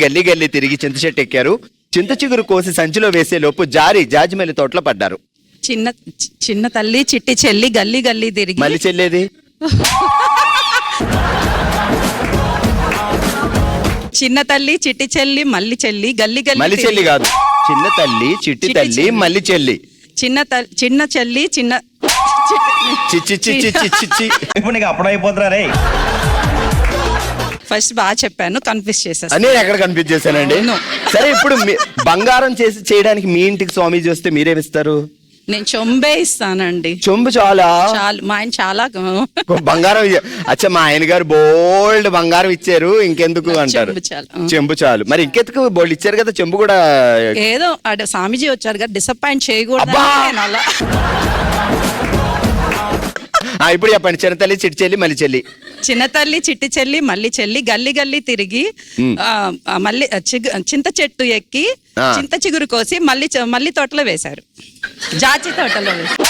గల్లీ గల్లీ తిరిగి చింత చెట్టు ఎక్కారు. చింత చిగురు కోసి సంచిలో వేసే లోపు జాజిమల్లి తోటలో పడ్డారు. చిన్న చిన్న తల్లి చిట్టి చెల్లి గల్లీ గల్లీ తిరిగి. మళ్ళీ చెల్లేది చిన్న తల్లి చిట్టి చెల్లి మల్లి చెల్లి గల్లీ గల్లీ. మల్లి చెల్లి కాదు, చిన్న తల్లి చిట్టి తల్లి మల్లి చెల్లి. చిన్న చెల్లి చిన్న ఇప్పుడు నీకు అప్పుడు అయిపోతున్నా రే. ఫస్ట్ బాగా చెప్పాను, కన్ఫ్యూజ్ చేసేసాను. నేను ఎక్కడ కన్ఫ్యూజ్ చేశానండి? సరే, ఇప్పుడు బంగారం చేయడానికి మీ ఇంటికి స్వామీజీ వస్తే మీరేమిస్తారు? నేను చొంబే ఇస్తానండి. చెంబు చాలా చాలు, మా ఆయన చాలా బంగారం. అచ్చా, మా ఆయన గారు బోల్డ్ బంగారం ఇచ్చారు, ఇంకెందుకు అంటారు. చెంబు చాలు. మరి ఇంకెందుకు బోల్డ్ ఇచ్చారు కదా, చెంబు కూడా ఏదో స్వామీజీ వచ్చారు కదా, డిసప్పాయింట్ చేయకూడదు. ఇప్పుడు చెప్పండి. చిన్న తల్లి చిట్టి చెల్లి మల్లి చెల్లి. చిన్న తల్లి చిట్టి చెల్లి మల్లి చెల్లి గల్లీ గల్లీ తిరిగి మళ్ళీ చింత చెట్టు ఎక్కి చింత చిగురు కోసి మళ్ళీ తోటలో వేశారు. జాజి తోటలో వేశారు.